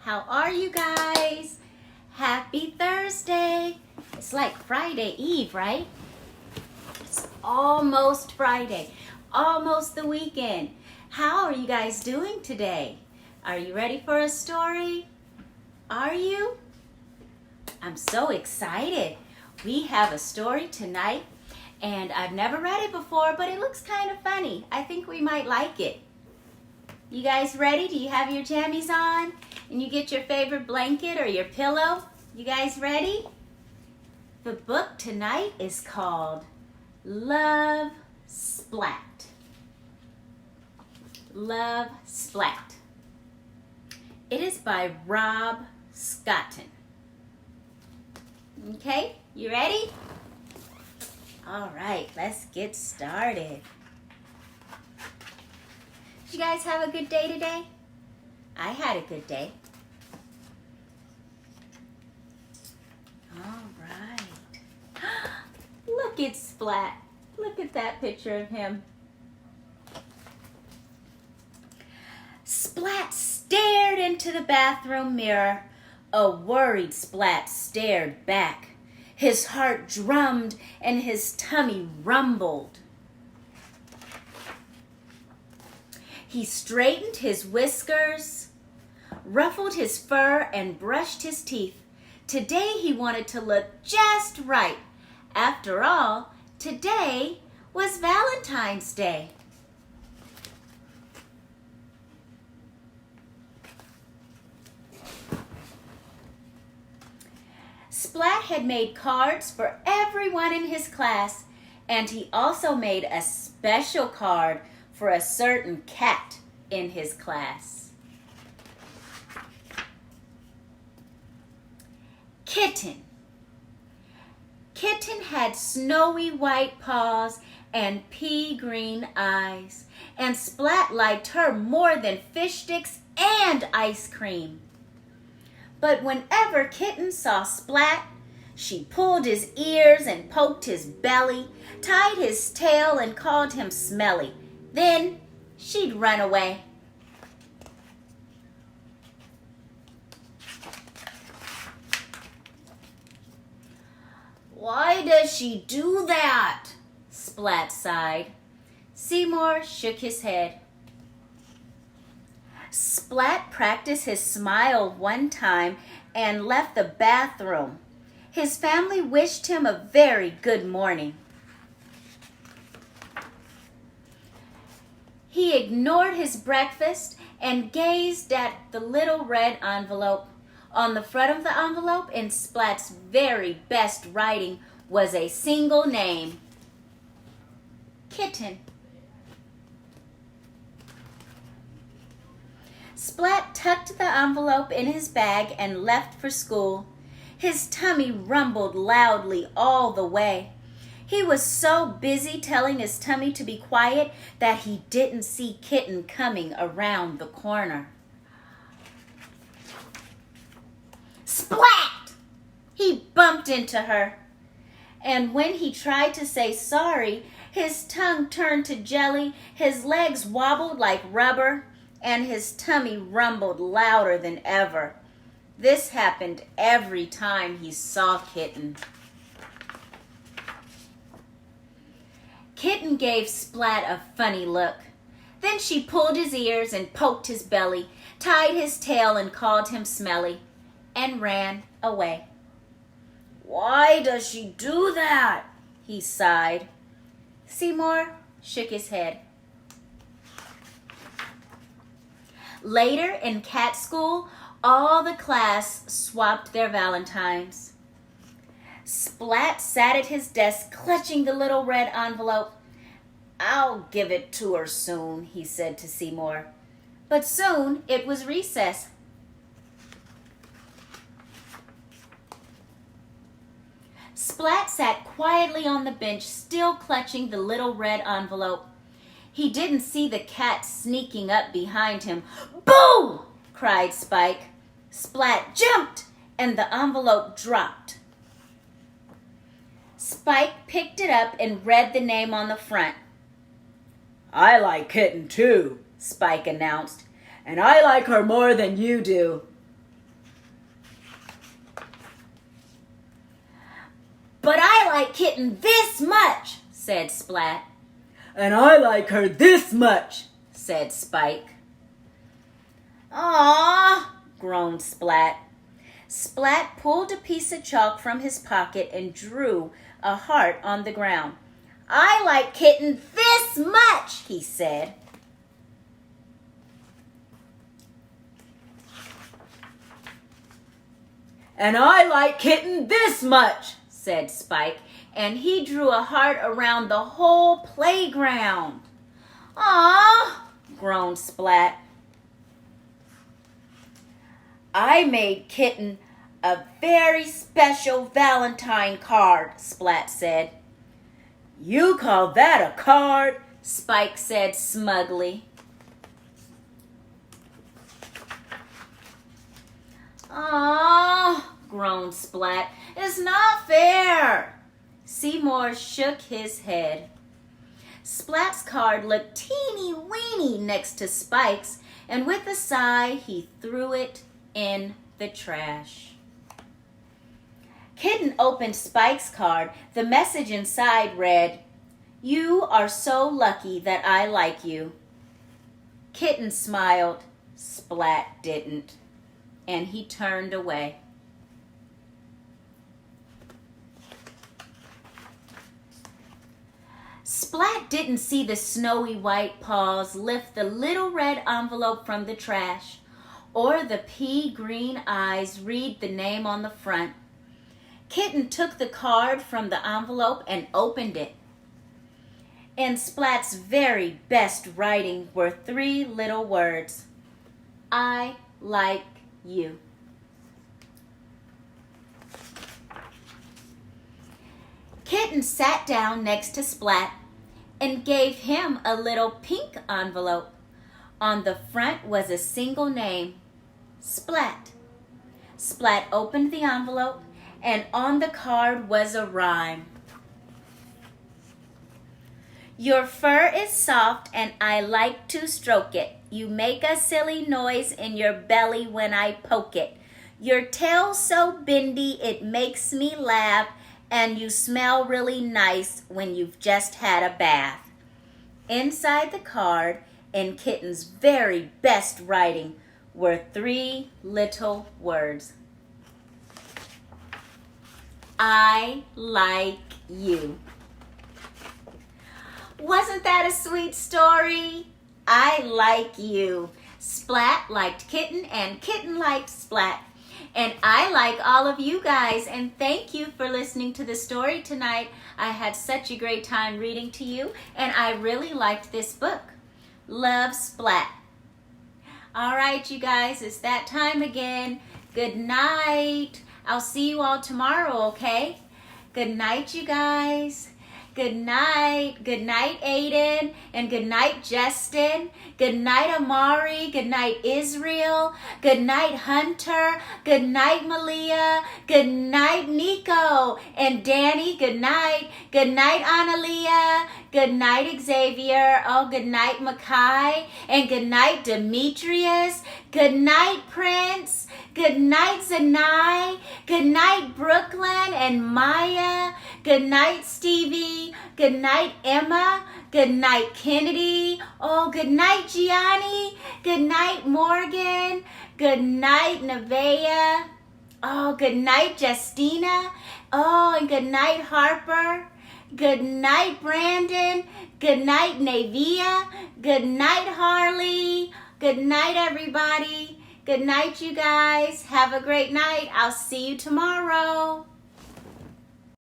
How are you guys? Happy Thursday. It's like Friday Eve, right? It's almost Friday, almost the weekend. How are you guys doing today? Are you ready for a story? Are you? I'm so excited. We have a story tonight, and I've never read it before, but it looks kind of funny. I think we might like it. You guys ready? Do you have your jammies on? And you get your favorite blanket or your pillow? You guys ready? The book tonight is called Love, Splat. Love, Splat. It is by Rob Scotton. Okay, you ready? All right, let's get started. Did you guys have a good day today? I had a good day. All right. Look at Splat. Look at that picture of him. Splat stared into the bathroom mirror. A worried Splat stared back. His heart drummed and his tummy rumbled. He straightened his whiskers, ruffled his fur, and brushed his teeth. Today he wanted to look just right. After all, today was Valentine's Day. Splat had made cards for everyone in his class, and he also made a special card for a certain cat in his class. Kitten. Kitten had snowy white paws and pea green eyes, and Splat liked her more than fish sticks and ice cream. But whenever Kitten saw Splat, she pulled his ears and poked his belly, tied his tail and called him smelly. Then she'd run away. Why does she do that? Splat sighed. Seymour shook his head. Splat practiced his smile one time and left the bathroom. His family wished him a very good morning. He ignored his breakfast and gazed at the little red envelope. On the front of the envelope, in Splat's very best writing, was a single name: Kitten. Splat tucked the envelope in his bag and left for school. His tummy rumbled loudly all the way. He was so busy telling his tummy to be quiet that he didn't see Kitten coming around the corner. Splat! He bumped into her. And when he tried to say sorry, his tongue turned to jelly, his legs wobbled like rubber, and his tummy rumbled louder than ever. This happened every time he saw Kitten. Kitten gave Splat a funny look. Then she pulled his ears and poked his belly, tied his tail and called him smelly, and ran away. Why does she do that? He sighed. Seymour shook his head. Later in cat school, all the class swapped their valentines. Splat sat at his desk, clutching the little red envelope. I'll give it to her soon, he said to Seymour. But soon it was recess. Splat sat quietly on the bench, still clutching the little red envelope. He didn't see the cat sneaking up behind him. Boo! Cried Spike. Splat jumped, and the envelope dropped. Spike picked it up and read the name on the front. I like Kitten too, Spike announced, and I like her more than you do. But I like Kitten this much, said Splat. And I like her this much, said Spike. Aw, groaned Splat. Splat pulled a piece of chalk from his pocket and drew a heart on the ground. I like Kitten this much, he said. And I like Kitten this much, said Spike, and he drew a heart around the whole playground. Aw, groaned Splat. I made Kitten a very special Valentine card, Splat said. You call that a card? Spike said smugly. Oh, groaned Splat. It's not fair. Seymour shook his head. Splat's card looked teeny-weeny next to Spike's, and with a sigh, he threw it in the trash. Kitten opened Spike's card. The message inside read, You are so lucky that I like you. Kitten smiled. Splat didn't. And he turned away. Splat didn't see the snowy white paws lift the little red envelope from the trash, or the pea-green eyes read the name on the front. Kitten took the card from the envelope and opened it. In Splat's very best writing were 3 little words. I like you. Kitten sat down next to Splat and gave him a little pink envelope. On the front was a single name, Splat. Splat opened the envelope, and on the card was a rhyme. Your fur is soft and I like to stroke it. You make a silly noise in your belly when I poke it. Your tail's so bendy it makes me laugh, and you smell really nice when you've just had a bath. Inside the card, in Kitten's very best writing, were 3 little words. I like you. Wasn't that a sweet story? I like you. Splat liked Kitten and Kitten liked Splat. And I like all of you guys, and thank you for listening to the story tonight. I had such a great time reading to you, and I really liked this book. Love, Splat. All right, you guys, it's that time again. Good night. I'll see you all tomorrow, okay? Good night, you guys. Good night. Good night, Aiden. And good night, Justin. Good night, Amari. Good night, Israel. Good night, Hunter. Good night, Malia. Good night, Nico. And Danny, good night. Good night, Analia. Good night, Xavier. Oh, good night, Makai. And good night, Demetrius. Good night, Prince. Good night, Zanai. Good night, Brooklyn and Maya. Good night, Stevie. Good night, Emma. Good night, Kennedy. Oh, good night, Gianni. Good night, Morgan. Good night, Nevaeh. Oh, good night, Justina. Oh, and good night, Harper. Good night, Brandon. Good night, Navia. Good night, Harley. Good night, everybody. Good night, you guys. Have a great night. I'll see you tomorrow.